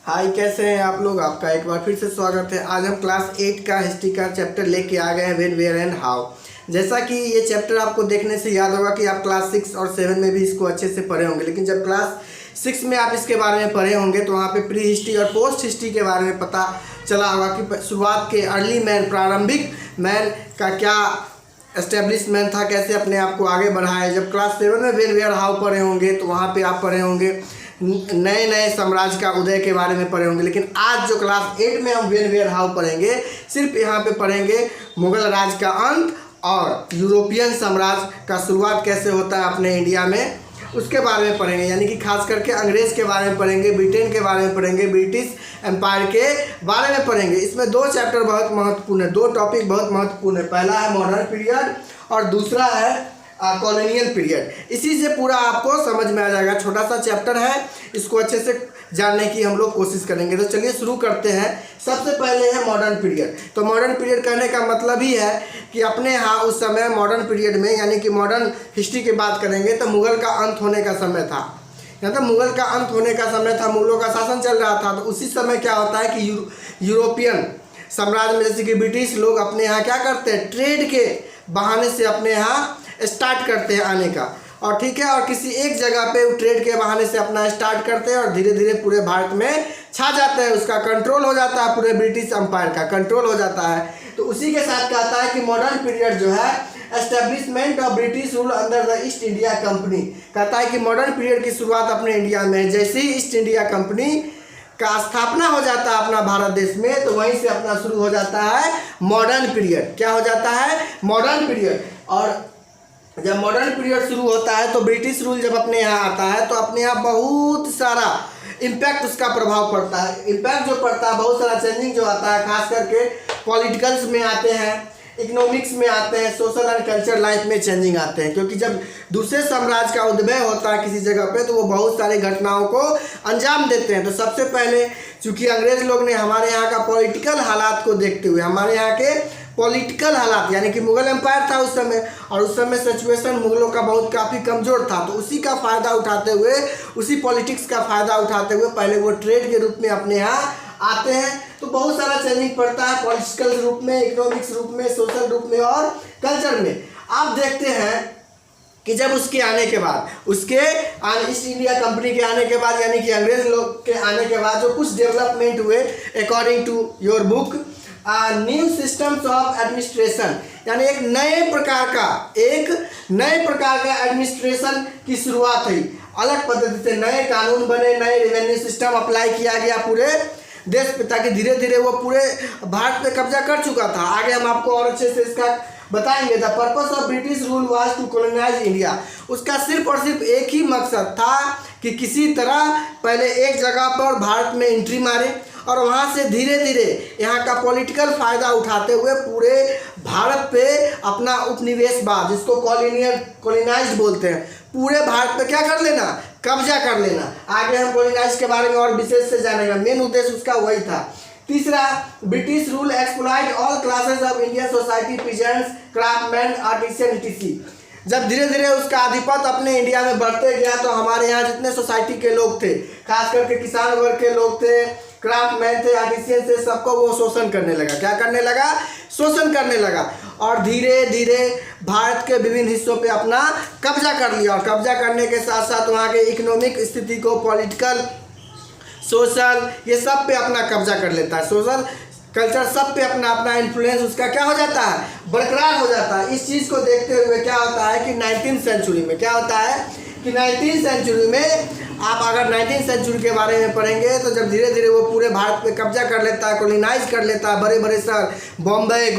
हाय, कैसे हैं आप लोग। आपका एक बार फिर से स्वागत है। आज हम क्लास 8 का हिस्ट्री का चैप्टर लेके आ गए हैं, व्हेन वेयर एंड हाउ। जैसा कि ये चैप्टर आपको देखने से याद होगा कि आप क्लास 6 और 7 में भी इसको अच्छे से पढ़े होंगे, लेकिन जब क्लास 6 में आप इसके बारे में पढ़े होंगे तो वहाँ पे प्री हिस्ट्री और पोस्ट हिस्ट्री के बारे में पता चला होगा कि शुरुआत के अर्ली मैन, प्रारंभिक मैन का क्या एस्टेब्लिशमेंट था, कैसे अपने आप को आगे बढ़ाए। जब क्लास 7 में व्हेन वेयर हाउ पढ़े होंगे तो वहाँ पे आप पढ़े होंगे नए नए साम्राज्य का उदय के बारे में पढ़े होंगे। लेकिन आज जो क्लास 8 में हम व्हेन वेयर हाउ पढ़ेंगे, सिर्फ यहाँ पे पढ़ेंगे मुगल राज का अंत और यूरोपियन साम्राज्य का शुरुआत कैसे होता है अपने इंडिया में, उसके बारे में पढ़ेंगे। यानी कि खास करके अंग्रेज़ के बारे में पढ़ेंगे, ब्रिटेन के बारे में पढ़ेंगे, ब्रिटिश एम्पायर के बारे में पढ़ेंगे। इसमें दो चैप्टर बहुत महत्वपूर्ण है, दो टॉपिक बहुत महत्वपूर्ण है। पहला है मॉडर्न पीरियड और दूसरा है कॉलोनियल पीरियड। इसी से पूरा आपको समझ में आ जाएगा। छोटा सा चैप्टर है, इसको अच्छे से जानने की हम लोग कोशिश करेंगे। तो चलिए शुरू करते हैं। सबसे पहले है मॉडर्न पीरियड। तो मॉडर्न पीरियड कहने का मतलब ही है कि अपने यहाँ उस समय मॉडर्न पीरियड में, यानी कि मॉडर्न हिस्ट्री की बात करेंगे तो मुगल का अंत होने का समय था। यहाँ तो मुगल का अंत होने का समय था, मुगलों का शासन चल रहा था। तो उसी समय क्या होता है कि यूरोपियन साम्राज्य में, जैसे कि ब्रिटिश लोग अपने यहाँ क्या करते हैं, ट्रेड के बहाने से अपने यहाँ स्टार्ट करते हैं आने का। और ठीक है, और किसी एक जगह पे वो ट्रेड के बहाने से अपना स्टार्ट करते हैं और धीरे धीरे पूरे भारत में छा जाता है। उसका कंट्रोल हो जाता है, पूरे ब्रिटिश एम्पायर का कंट्रोल हो जाता है। तो उसी के साथ कहता है कि मॉडर्न पीरियड जो है establishment of British rule under the east India company. कहता है कि मॉडर्न पीरियड की शुरुआत अपने इंडिया में, जैसे ही ईस्ट इंडिया कंपनी का स्थापना हो जाता है अपना भारत देश में, तो वहीं से अपना शुरू हो जाता है मॉडर्न पीरियड। क्या हो जाता है? Modern period. और जब मॉडर्न पीरियड शुरू होता है तो ब्रिटिश रूल जब अपने यहाँ आता है तो अपने यहाँ बहुत सारा इम्पैक्ट, उसका प्रभाव पड़ता है। इम्पैक्ट जो पड़ता है, बहुत सारा चेंजिंग जो आता है, खास करके पॉलिटिकल्स में आते हैं, इकोनॉमिक्स में आते हैं, सोशल एंड कल्चर लाइफ में चेंजिंग आते हैं। क्योंकि जब दूसरे साम्राज्य का उदय होता है किसी जगह पे तो वो बहुत सारी घटनाओं को अंजाम देते हैं। तो सबसे पहले चूंकि अंग्रेज लोग ने हमारे यहाँ का पॉलिटिकल हालात को देखते हुए, हमारे यहाँ के पॉलिटिकल हालात, यानी कि मुगल एम्पायर था उस समय, और उस समय सिचुएशन मुगलों का बहुत काफ़ी कमज़ोर था। तो उसी का फ़ायदा उठाते हुए, उसी पॉलिटिक्स का फ़ायदा उठाते हुए पहले वो ट्रेड के रूप में अपने यहाँ आते हैं। तो बहुत सारा चेंजिंग पड़ता है पॉलिटिकल रूप में, इकोनॉमिक्स रूप में, सोशल रूप में और कल्चर में। आप देखते हैं कि जब उसके आने के बाद, उसके ईस्ट इंडिया कंपनी के आने के बाद, यानी कि अंग्रेज लोग के आने के बाद जो कुछ डेवलपमेंट हुए according to your book, new systems of administration, यानी एक नए प्रकार का एडमिनिस्ट्रेशन की शुरुआत हुई। अलग पद्धति से नए कानून बने, नए रेवेन्यू सिस्टम अप्लाई किया गया पूरे देश पे, ताकि धीरे धीरे वो पूरे भारत पे कब्जा कर चुका था। आगे हम आपको और अच्छे से इसका बताएंगे। The purpose of British rule was to colonise India. उसका सिर्फ और सिर्फ एक ही मकसद था कि किसी तरह पहले एक जगह पर भारत में एंट्री मारे और वहाँ से धीरे धीरे यहाँ का पॉलिटिकल फ़ायदा उठाते हुए पूरे भारत पे अपना उपनिवेशवाद, जिसको कॉलोनाइज्ड बोलते हैं, पूरे भारत पे क्या कर लेना, कब्जा कर लेना। आगे हम कॉलोनाइज के बारे में और विशेष से जानेंगे। मेन उद्देश्य उसका वही था। तीसरा, British rule exploit all classes of Indian society, peasants, craftsman, artisan etc.. जब धीरे धीरे उसका आधिपत्य अपने इंडिया में बढ़ते गया तो हमारे यहाँ जितने सोसाइटी के लोग थे, खास करके किसान वर्ग के लोग थे, क्राफ्टमैन थे, आर्टिसियन थे, सबको वो शोषण करने लगा। क्या करने लगा? शोषण करने लगा। और धीरे धीरे भारत के विभिन्न हिस्सों पे अपना कब्जा कर लिया। और कब्जा करने के साथ साथ वहाँ के इकोनॉमिक स्थिति को, पॉलिटिकल, सोशल, ये सब पे अपना कब्जा कर लेता है। सोशल, कल्चर, सब पे अपना अपना इन्फ्लुएंस उसका क्या हो जाता है, बरकरार हो जाता है। इस चीज़ को देखते हुए क्या होता है कि 19वीं सेंचुरी में क्या होता है कि 19वीं सेंचुरी में, आप अगर 19वीं सेंचुरी के बारे में पढ़ेंगे तो जब धीरे धीरे वो पूरे भारत पे कब्जा कर लेता है, कॉलोनाइज कर लेता है, बड़े बड़े शहर बॉम्बे,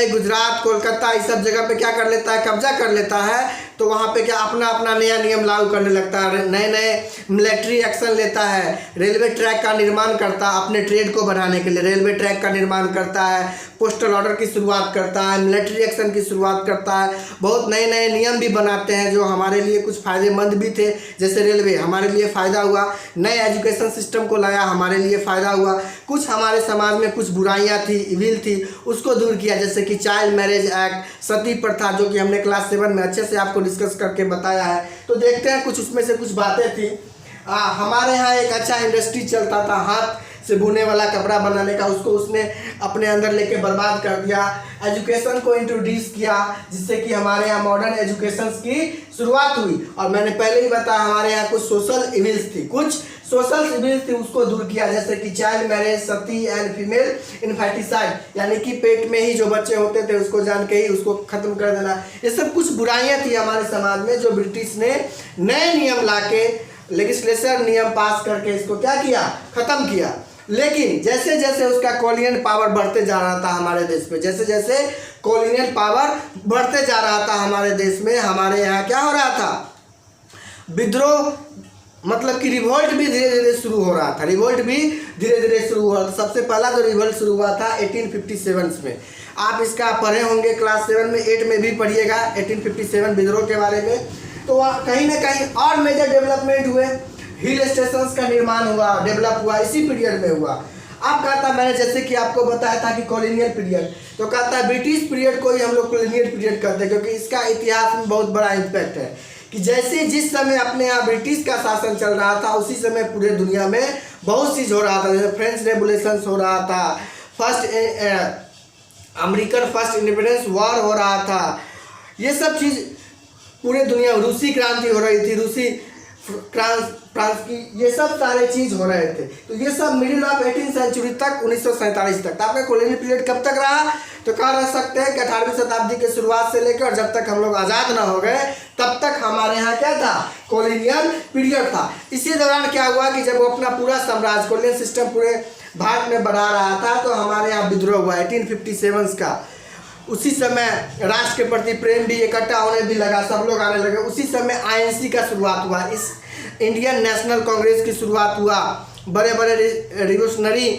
गुजरात, कोलकाता, इस सब जगह पे क्या कर लेता है, कब्जा कर लेता है। तो वहाँ पे क्या अपना अपना नया नियम लागू करने लगता है, नए नए मिलिट्री एक्शन लेता है, रेलवे ट्रैक का निर्माण करता है, अपने ट्रेड को बढ़ाने के लिए रेलवे ट्रैक का निर्माण करता है, पोस्टल ऑर्डर की शुरुआत करता है, मिलिट्री एक्शन की शुरुआत करता है, बहुत नए नए नियम भी बनाते हैं जो हमारे लिए कुछ फ़ायदेमंद भी थे। जैसे रेलवे हमारे लिए फ़ायदा हुआ, नए एजुकेशन सिस्टम को लाया, हमारे लिए फ़ायदा हुआ। कुछ हमारे समाज में कुछ बुराइयाँ थी, इविल थी, उसको दूर किया, जैसे कि चाइल्ड मैरिज एक्ट, सती प्रथा, जो कि हमने क्लास 7 में अच्छे से आपको डिस्कस करके बताया है। तो देखते हैं कुछ उसमें से कुछ बातें थी। हमारे यहाँ एक अच्छा इंडस्ट्री चलता था हाथ से बुने वाला कपड़ा बनाने का, उसको उसने अपने अंदर लेके बर्बाद कर दिया। एजुकेशन को इंट्रोड्यूस किया जिससे कि हमारे यहाँ मॉडर्न एजुकेशन की शुरुआत हुई। और मैंने पहले ही बताया हमारे यहाँ कुछ सोशल इविल्स थी, उसको दूर किया, जैसे कि child marriage, sati and female infanticide, यानी कि पेट में ही जो बच्चे होते थे उसको जान के ही उसको खत्म कर देना। ये सब कुछ बुराइयां थी हमारे समाज में, जो ब्रिटिश ने नए नियम लाके, लेजिस्लेशन नियम पास करके इसको क्या किया, खत्म किया। लेकिन जैसे जैसे उसका कॉलोनियल पावर बढ़ते जा रहा था हमारे देश में, जैसे जैसे कॉलोनियल पावर बढ़ते जा रहा था हमारे देश में, हमारे यहाँ क्या हो रहा था, विद्रोह, मतलब कि रिवोल्ट भी धीरे धीरे शुरू हो रहा था। सबसे पहला जो रिवोल्ट शुरू हुआ था 1857 में। आप इसका पढ़े होंगे क्लास 7 में, 8 में भी पढ़िएगा 1857 विद्रोह के बारे में। तो कहीं ना कहीं और मेजर डेवलपमेंट हुए, हिल स्टेशंस का निर्माण हुआ, डेवलप हुआ, इसी पीरियड में हुआ। अब कहा था मैंने, जैसे कि आपको बताया था कि कॉलोनियल पीरियड, तो कहा था ब्रिटिश पीरियड को ही हम लोग कॉलोनियल पीरियड कहते हैं, क्योंकि इसका इतिहास में बहुत बड़ा इम्पैक्ट है कि जैसे जिस समय अपने यहाँ ब्रिटिश का शासन चल रहा था, उसी समय पूरे दुनिया में बहुत चीज़ हो रहा था। जैसे फ्रेंच रेवोल्यूशन हो रहा था, अमेरिकन फर्स्ट इंडिपेंडेंस वॉर हो रहा था, ये सब चीज़ पूरे दुनिया, रूसी क्रांति हो रही थी, रूसी फ्रांस की, ये सब सारे चीज़ हो रहे थे। तो ये सब मिडिल ऑफ 18th सेंचुरी तक, 1947 तक। आपका कॉलोनियल पीरियड कब तक रहा, तो कह रह सकते हैं कि 18वीं शताब्दी के शुरुआत से लेकर जब तक हम लोग आज़ाद ना हो गए तब तक हमारे यहाँ क्या था, कॉलोनियल पीरियड था। इसी दौरान क्या हुआ कि जब वो अपना पूरा साम्राज्य, कॉलोनियल सिस्टम पूरे भारत में बढ़ा रहा था, तो हमारे यहाँ विद्रोह हुआ 1857 का। उसी समय राष्ट्र के प्रति प्रेम भी इकट्ठा होने भी लगा, सब लोग आने लगे। उसी समय INC का शुरुआत हुआ, इस इंडियन नेशनल कांग्रेस की शुरुआत हुआ, बड़े बड़े रिवोल्यूशनरी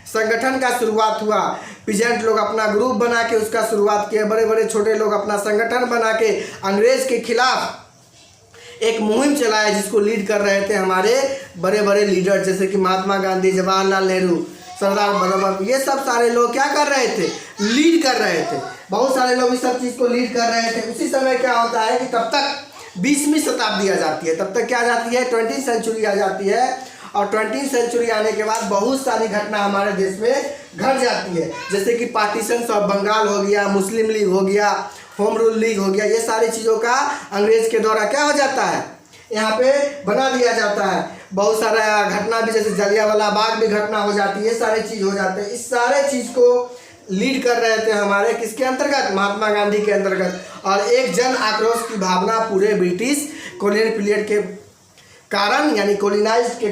संगठन का शुरुआत हुआ। पीजेंट लोग अपना ग्रुप बना के उसका शुरुआत किया, बड़े बड़े छोटे लोग अपना संगठन बना के अंग्रेज के खिलाफ एक मुहिम चलाया, जिसको लीड कर रहे थे हमारे बड़े बड़े लीडर, जैसे कि महात्मा गांधी, जवाहरलाल नेहरू, सरदार वल्लभ, ये सब सारे लोग क्या कर रहे थे, लीड कर रहे थे। बहुत सारे लोग इस सब चीज़ को लीड कर रहे थे। उसी समय क्या होता है कि तब तक 20वीं शताब्दी आ जाती है, तब तक क्या आ जाती है, 20th सेंचुरी आ जाती है। और 20th सेंचुरी आने के बाद बहुत सारी घटना हमारे देश में घट जाती है, जैसे कि पार्टीशंस ऑफ बंगाल हो गया, मुस्लिम लीग हो गया, होम रूल लीग हो गया। ये सारी चीज़ों का अंग्रेज के द्वारा क्या हो जाता है, यहाँ पे बना दिया जाता है। बहुत सारा घटना भी, जैसे जलियांवाला बाग भी घटना हो जाती है, ये सारी चीज़ हो जाते हैं। इस सारे चीज़ को लीड कर रहे थे हमारे किसके अंतर्गत, महात्मा गांधी के अंतर्गत। और एक जन आक्रोश की भावना पूरे ब्रिटिश कॉलोनियल पीरियड के कारण, यानी कॉलोनाइज्ड के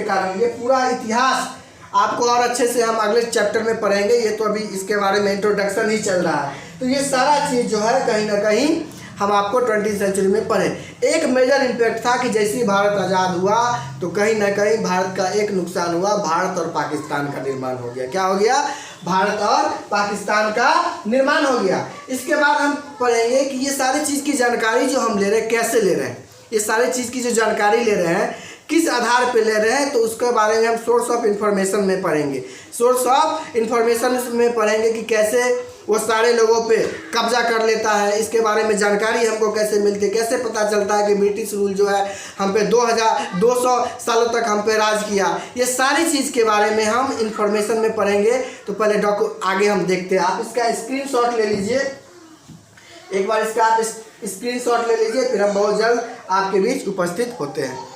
कारण, ये पूरा इतिहास आपको और अच्छे से हम अगले चैप्टर में पढ़ेंगे। ये तो अभी इसके बारे में इंट्रोडक्शन ही चल रहा है। तो ये सारा चीज़ जो है कहीं ना कहीं हम आपको 20th सेंचुरी में पढ़े। एक मेजर इम्पैक्ट था कि जैसे ही भारत आज़ाद हुआ तो कहीं ना कहीं भारत का एक नुकसान हुआ, भारत और पाकिस्तान का निर्माण हो गया। क्या हो गया, भारत और पाकिस्तान का निर्माण हो गया। इसके बाद हम पढ़ेंगे कि ये सारी चीज़ की जानकारी जो हम ले रहे हैं, कैसे ले रहे हैं, ये सारी चीज़ की जो जानकारी ले रहे हैं किस आधार पे ले रहे हैं, तो उसके बारे में हम सोर्स ऑफ इंफॉर्मेशन में पढ़ेंगे। सोर्स ऑफ इंफॉर्मेशन में पढ़ेंगे कि कैसे वो सारे लोगों पे कब्जा कर लेता है, इसके बारे में जानकारी हमको कैसे मिलती है, कैसे पता चलता है कि ब्रिटिश रूल जो है हम पे 2200 सालों तक हम पे राज किया। ये सारी चीज़ के बारे में हम इंफॉर्मेशन में पढ़ेंगे। तो पहले आगे हम देखते हैं। आप इसका स्क्रीनशॉट ले लीजिए, एक बार इसका आप स्क्रीनशॉट ले लीजिए, फिर हम बहुत जल्द आपके बीच उपस्थित होते हैं।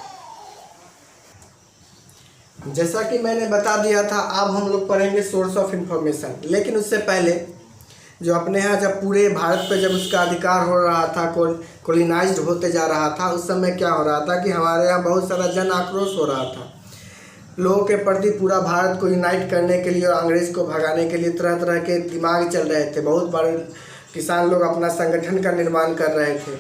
जैसा कि मैंने बता दिया था, अब हम लोग पढ़ेंगे सोर्स ऑफ इंफॉर्मेशन। लेकिन उससे पहले जो अपने यहाँ जब पूरे भारत पे जब उसका अधिकार हो रहा था, कॉलोनाइज्ड होते जा रहा था, उस समय क्या हो रहा था कि हमारे यहाँ बहुत सारा जन आक्रोश हो रहा था लोगों के प्रति। पूरा भारत को यूनाइट करने के लिए और अंग्रेज़ को भगाने के लिए तरह तरह के दिमाग चल रहे थे। बहुत बड़े किसान लोग अपना संगठन का निर्माण कर रहे थे।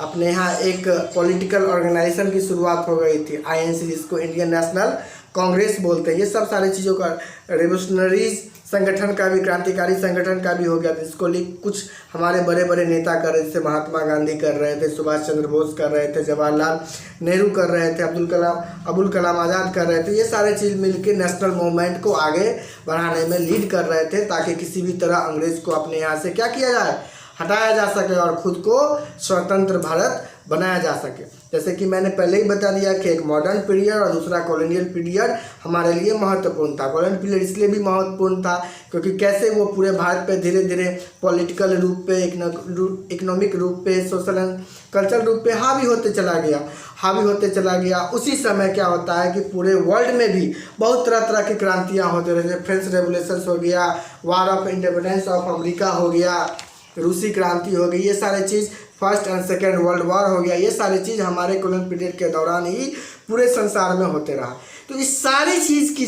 अपने यहाँ एक पॉलिटिकल ऑर्गेनाइजेशन की शुरुआत हो गई थी, INC, जिसको इंडियन नेशनल कांग्रेस बोलते हैं। ये सब सारी चीज़ों का रेवोल्यूशनरी संगठन का भी, क्रांतिकारी संगठन का भी हो गया था, जिसको कुछ हमारे बड़े बड़े नेता कर रहे थे। जैसे महात्मा गांधी कर रहे थे, सुभाष चंद्र बोस कर रहे थे, जवाहरलाल नेहरू कर रहे थे, अब्दुल कलाम आज़ाद कर रहे थे। ये सारे चीज़ मिलकर नेशनल मूवमेंट को आगे बढ़ाने में लीड कर रहे थे, ताकि किसी भी तरह अंग्रेज़ को अपने यहाँ से क्या किया जाए, हटाया जा सके और खुद को स्वतंत्र भारत बनाया जा सके। जैसे कि मैंने पहले ही बता दिया कि एक मॉडर्न पीरियड और दूसरा कॉलोनियल पीरियड हमारे लिए महत्वपूर्ण था। कॉलोनियल पीरियड इसलिए भी महत्वपूर्ण था क्योंकि कैसे वो पूरे भारत पे धीरे धीरे पॉलिटिकल रूप पे, इकोनॉमिक रूप पे, सोशल एंड कल्चरल रूप पे हावी होते चला गया। उसी समय क्या होता है कि पूरे वर्ल्ड में भी बहुत तरह तरह की क्रांतियाँ होते रहे। फ्रेंच रेवोल्यूशन हो गया, war of independence of America हो गया, रूसी क्रांति हो गई, ये सारे चीज़, first and second world war हो गया, ये सारी चीज़ हमारे कॉलोनियल पीरियड के दौरान ही पूरे संसार में होते रहा। तो इस सारी चीज़ की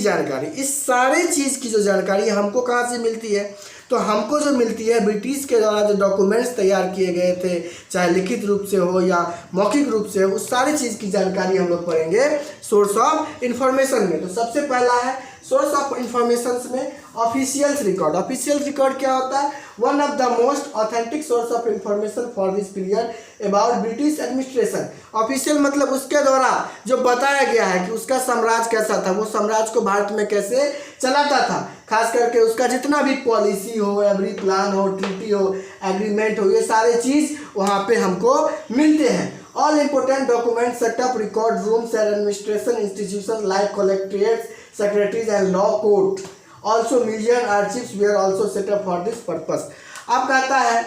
जानकारी हमको कहाँ से मिलती है? तो हमको जो मिलती है ब्रिटिश के द्वारा जो डॉक्यूमेंट्स तैयार किए गए थे, चाहे लिखित रूप से हो या मौखिक रूप से हो, उस सारी चीज़ की जानकारी हम लोग पढ़ेंगे सोर्स ऑफ इंफॉर्मेशन में। तो सबसे पहला है सोर्स ऑफ इंफॉर्मेशन में ऑफिशियल्स रिकॉर्ड। ऑफिशियल रिकॉर्ड क्या होता है? One of the most authentic source of information for this period about British administration. Official मतलब उसके द्वारा जो बताया गया है कि उसका साम्राज्य कैसा था, वो साम्राज्य को भारत में कैसे चलाता था, खास करके उसका जितना भी पॉलिसी हो, एवरी प्लान हो, ट्रीटी हो, एग्रीमेंट हो, ये सारे चीज़ वहाँ पे हमको मिलते हैं। All important documents, set up record rooms and administration institutions like collectorates, secretaries and law court. Also museum archives were also set up for this purpose. अब कहता है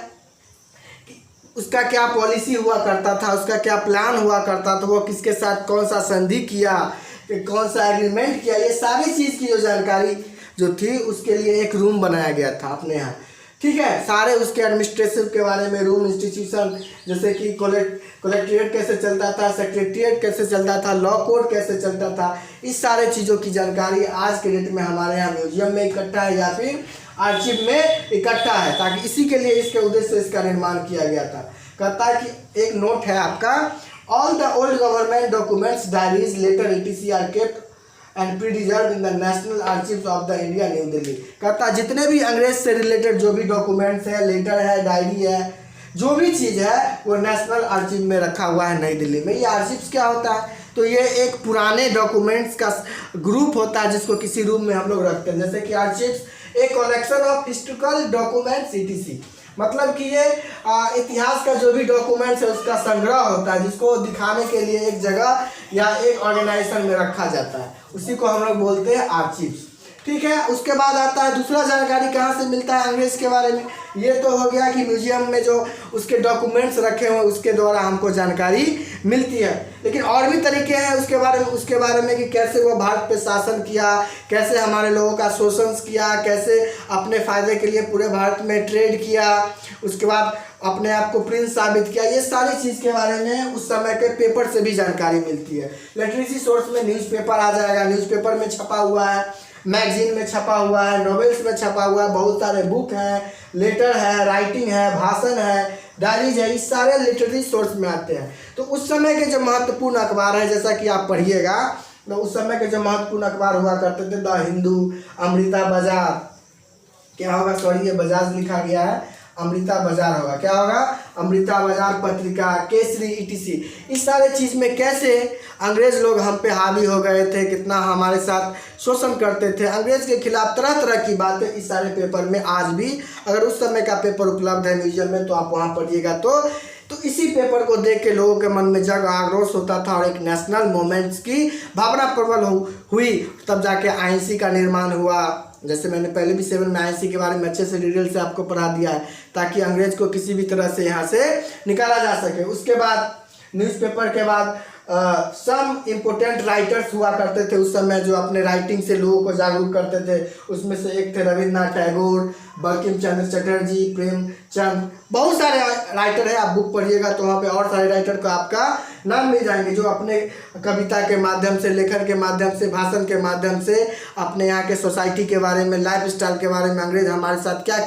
कि उसका क्या पॉलिसी हुआ करता था, उसका क्या प्लान हुआ करता था, वो किसके साथ कौन सा संधि किया, कौन सा एग्रीमेंट किया, ये सारी चीज़ की जो जानकारी जो थी उसके लिए एक रूम बनाया गया था अपने यहाँ। ठीक है, सारे उसके एडमिनिस्ट्रेटिव के बारे में, रूम, इंस्टीट्यूशन, जैसे कि कलेक्ट्रेट कैसे चलता था, सेक्रेटरीट कैसे चलता था, लॉ कोर्ट कैसे चलता था, इस सारे चीज़ों की जानकारी आज के डेट में हमारे यहाँ म्यूजियम में इकट्ठा है या फिर आर्चिव में इकट्ठा है, ताकि इसी के लिए, इसके उद्देश्य से इसका निर्माण किया गया था। कहता है कि एक नोट है आपका, all the old government documents, diaries, letter etc are kept and preserved in the national archives of the India, New Delhi. कहता है जितने भी अंग्रेज से रिलेटेड जो भी डॉक्यूमेंट्स है, लेटर है, डायरी है, जो भी चीज़ है वो नेशनल आर्चिव में रखा हुआ है नई दिल्ली में। ये आर्चिव्स क्या होता है? तो ये एक पुराने डॉक्यूमेंट्स का ग्रुप होता है जिसको किसी रूम में हम लोग रखते हैं। जैसे कि आर्चिव्स एक collection of historical documents etc, मतलब कि ये इतिहास का जो भी डॉक्यूमेंट्स है उसका संग्रह होता है, जिसको दिखाने के लिए एक जगह या एक ऑर्गेनाइजेशन में रखा जाता है, उसी को हम लोग बोलते हैं आर्चिव्स। ठीक है, उसके बाद आता है दूसरा जानकारी कहाँ से मिलता है अंग्रेज के बारे में। ये तो हो गया कि म्यूजियम में जो उसके डॉक्यूमेंट्स रखे हुए उसके द्वारा हमको जानकारी मिलती है, लेकिन और भी तरीके हैं उसके बारे में कि कैसे वो भारत पे शासन किया, कैसे हमारे लोगों का शोषण किया, कैसे अपने फ़ायदे के लिए पूरे भारत में ट्रेड किया, उसके बाद अपने आप को प्रिंस साबित किया। ये सारी चीज़ के बारे में उस समय के पेपर से भी जानकारी मिलती है। लिटरेसी सोर्स में न्यूज़पेपर आ जाएगा, न्यूज़पेपर में छपा हुआ है, मैगजीन में छपा हुआ है, नॉवेल्स में छपा हुआ है, बहुत सारे बुक हैं, लेटर है, राइटिंग है, भाषण है, डायरीज है, इस सारे लिटरेरी सोर्स में आते हैं। तो उस समय के जो महत्वपूर्ण अखबार है, जैसा कि आप पढ़िएगा, तो उस समय के जो महत्वपूर्ण अखबार हुआ करते थे, द हिंदू, अमृता बाजार, क्या होगा, सॉरी ये बजाज लिखा गया है, अमृता बाजार होगा, क्या होगा, अमृता बाजार पत्रिका, केसरी etc, इस सारे चीज़ में कैसे अंग्रेज लोग हम पे हावी हो गए थे, कितना हमारे साथ शोषण करते थे, अंग्रेज के खिलाफ तरह तरह की बातें इस सारे पेपर में आज भी, अगर उस समय का पेपर उपलब्ध है म्यूजियम में तो आप वहाँ पढ़िएगा तो इसी पेपर को देख के लोगों के मन में जग आक्रोश होता था और एक नेशनल मोमेंट्स की भावना प्रबल हुई। तब जाके आईएनसी का निर्माण हुआ। जैसे मैंने पहले भी 7 में आईएनसी के बारे में अच्छे से डिटेल से आपको पढ़ा दिया है, ताकि अंग्रेज को किसी भी तरह से यहाँ से निकाला जा सके। उसके बाद न्यूज़पेपर के बाद सम इम्पोर्टेंट राइटर्स हुआ करते थे उस समय, जो अपने राइटिंग से लोगों को जागरूक करते थे। उसमें से एक थे रविन्द्रनाथ टैगोर, बंकिम चंद्र चटर्जी, प्रेमचंद, बहुत सारे राइटर हैं। आप बुक पढ़िएगा तो वहाँ पे और सारे राइटर को आपका नाम मिल जाएंगे, जो अपने कविता के माध्यम से, लेखन के माध्यम से, भाषण के माध्यम से अपने यहाँ के सोसाइटी के बारे में, लाइफ स्टाइल के बारे में, अंग्रेज हमारे साथ क्या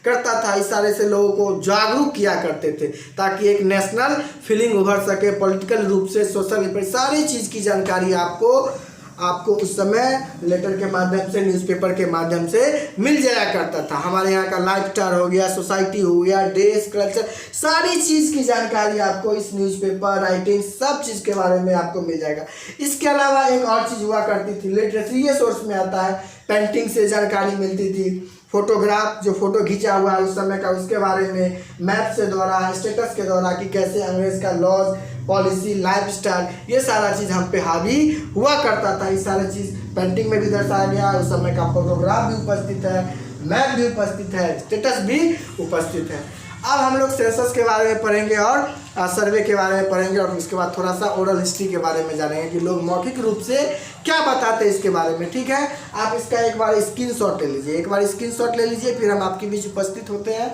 करता था, इस सारे से लोगों को जागरूक किया करते थे, ताकि एक नेशनल फीलिंग उभर सके, पॉलिटिकल रूप से, सोशल, सारी चीज़ की जानकारी आपको उस समय लेटर के माध्यम से, न्यूज़पेपर के माध्यम से मिल जाया करता था। हमारे यहाँ का लाइफ स्टाइल हो गया, सोसाइटी हो गया, ड्रेस, कल्चर, सारी चीज़ की जानकारी आपको इस न्यूज़पेपर, राइटिंग, सब चीज़ के बारे में आपको मिल जाएगा। इसके अलावा एक और चीज़ हुआ करती थी, लिटरेसी, ये सोर्स में आता है, पेंटिंग से जानकारी मिलती थी, फोटोग्राफ, जो फोटो खींचा हुआ है उस समय का, उसके बारे में, मैप से द्वारा, स्टेटस के द्वारा कि कैसे अंग्रेज का लॉज, पॉलिसी, लाइफस्टाइल, ये सारा चीज़ हम पे हावी हुआ करता था। ये सारी चीज़ पेंटिंग में भी दर्शाया गया। उस समय का फोटोग्राफ भी उपस्थित है, मैप भी उपस्थित है, स्टेटस भी उपस्थित है। अब हम लोग सेंसस के बारे में पढ़ेंगे और सर्वे के बारे में पढ़ेंगे, और उसके बाद थोड़ा सा ओरल हिस्ट्री के बारे में जानेंगे कि लोग मौखिक रूप से क्या बताते हैं इसके बारे में। ठीक है, आप इसका एक बार स्क्रीनशॉट ले लीजिए, एक बार स्क्रीनशॉट ले लीजिए, फिर हम आपके बीच उपस्थित होते हैं।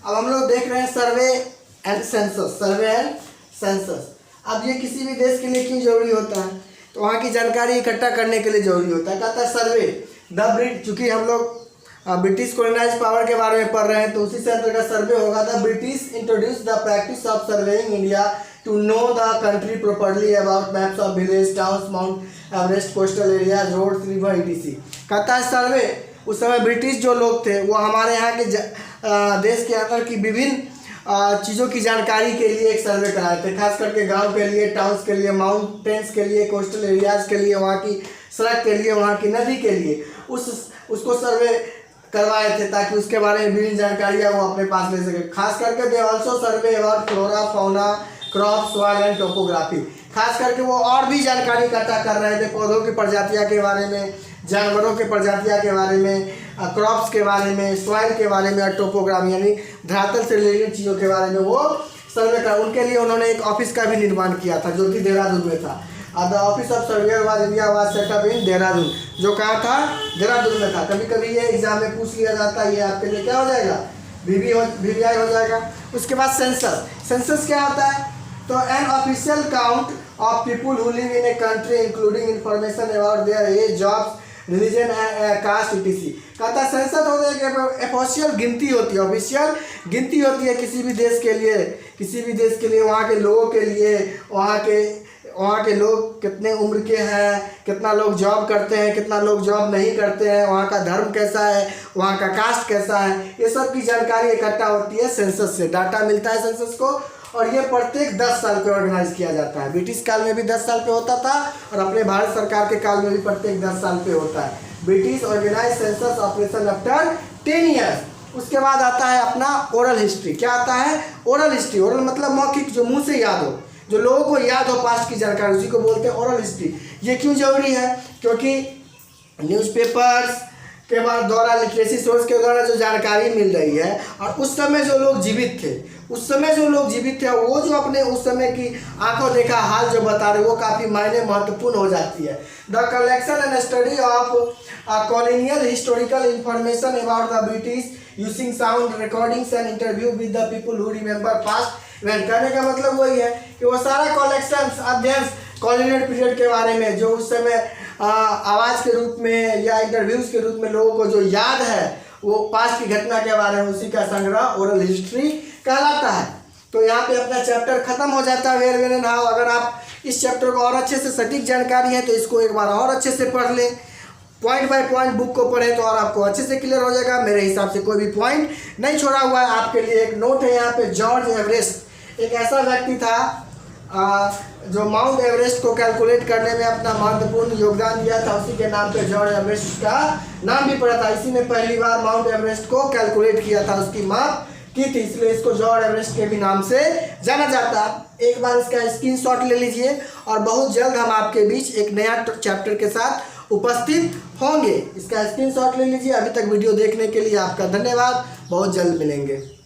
अब हम लोग देख रहे हैं survey and census, survey and census. अब ये किसी भी देश के लिए क्यों जरूरी होता है? तो वहाँ की जानकारी इकट्ठा करने के लिए जरूरी होता है। कहता है सर्वे द ब्रिट, चूँकि हम लोग ब्रिटिश कॉलोनाइज पावर के बारे में पढ़ रहे हैं, तो उसी से अंतर्गत सर्वे होगा। The British introduce the practice of surveying India to know the country properly about maps of village, towns, Mount Everest, coastal areas, road, river, etc। कहता है सर्वे, उस समय ब्रिटिश जो लोग थे वो हमारे यहाँ के देश के अंदर की विभिन्न चीज़ों की जानकारी के लिए एक सर्वे कराए थे, खास करके गांव के लिए, टाउन्स के लिए, माउंटेन्स के लिए, कोस्टल एरियाज के लिए, वहाँ की सड़क के लिए, वहाँ की नदी के लिए उसको सर्वे करवाए थे, ताकि उसके बारे में विभिन्न जानकारियाँ वो अपने पास ले सके। खास करके they also survey about flora, fauna, crop, soil and topography. खास करके वो और भी जानकारी इकट्ठा कर रहे थे, पौधों की प्रजातियाँ के बारे में, जानवरों के प्रजातियाँ के बारे में, क्रॉप्स के बारे में, सॉइल के बारे में, और टोपोग्राफी यानी धरातल से रिलेटेड चीज़ों के बारे में वो सर्वे कर। उनके लिए उन्होंने एक ऑफिस का भी निर्माण किया था, जो कि देहरादून में था। The office of surveyor was India was set up in Dehradun, जो कहाँ था? देहरादून में था। कभी कभी ये एग्जाम में पूछ लिया जाता है, ये आपके लिए क्या हो जाएगा? VVI हो जाएगा। उसके बाद सेंसस, सेंसस क्या होता है? तो an official count of people who live in a country including information about their age, jobs, religion, caste, etc। कहता है सेंसस होता है कि ऑफिशियल गिनती होती है, ऑफिशियल गिनती होती है किसी भी देश के लिए, किसी भी देश के लिए, वहाँ के लोगों के लिए, वहाँ के लोग कितने उम्र के हैं, कितना लोग जॉब करते हैं, कितना लोग जॉब नहीं करते हैं, वहाँ का धर्म कैसा है, वहाँ का कास्ट कैसा है, ये सब की जानकारी इकट्ठा होती है सेंसस से। डाटा मिलता है सेंसस को, और ये प्रत्येक 10 साल पे ऑर्गेनाइज किया जाता है। ब्रिटिश काल में भी 10 साल पे होता था, और अपने भारत सरकार के काल में भी प्रत्येक 10 साल पे होता है। British organise census operation after 10 years. उसके बाद आता है अपना ओरल हिस्ट्री। क्या आता है? Oral history. ओरल मतलब मौखिक, जो मुंह से याद हो, जो लोगों को याद हो पास्ट की जानकारी, उसी को बोलते हैं ओरल हिस्ट्री। ये क्यों जरूरी है? क्योंकि न्यूज़पेपर्स के बाद द्वारा, लिटरेसी सोर्स के द्वारा जो जानकारी मिल रही है, और उस समय जो लोग जीवित थे, वो जो अपने उस समय की आंखों देखा हाल जो बता रहे, वो काफ़ी मायने महत्वपूर्ण हो जाती है। The collection and study of colonial historical information about the British using sound recordings and interview with the people who remember past event. कहने का मतलब वही है कि वो सारा कलेक्शन, अध्ययन कॉलोनियल पीरियड के बारे में, जो उस समय आवाज़ के रूप में या इंटरव्यूज़ के रूप में लोगों को जो याद है, वो पास्ट की घटना के बारे में, उसी का संग्रह ओरल हिस्ट्री कहलाता है। तो यहाँ पे अपना चैप्टर खत्म हो जाता है, वेयर, व्हेन एंड हाउ। अगर आप इस चैप्टर को और अच्छे से, सटीक जानकारी है तो इसको एक बार और अच्छे से पढ़ लें, पॉइंट बाय पॉइंट बुक को पढ़ें, तो और आपको अच्छे से क्लियर हो जाएगा। मेरे हिसाब से कोई भी पॉइंट नहीं छोड़ा हुआ है। आपके लिए एक नोट है यहाँ पे, जॉर्ज एवरेस्ट एक ऐसा व्यक्ति था जो माउंट एवरेस्ट को कैलकुलेट करने में अपना महत्वपूर्ण योगदान दिया था। उसी के नाम पे जॉर्ज एवरेस्ट का नाम भी पड़ा था। इसी ने पहली बार माउंट एवरेस्ट को कैलकुलेट किया था, उसकी माप की थी, इसलिए इसको जॉर्ज एवरेस्ट के भी नाम से जाना जाता है। एक बार इसका स्क्रीनशॉट ले लीजिए, और बहुत जल्द हम आपके बीच एक नया चैप्टर के साथ उपस्थित होंगे। इसका स्क्रीनशॉट ले लीजिए। अभी तक वीडियो देखने के लिए आपका धन्यवाद। बहुत जल्द मिलेंगे।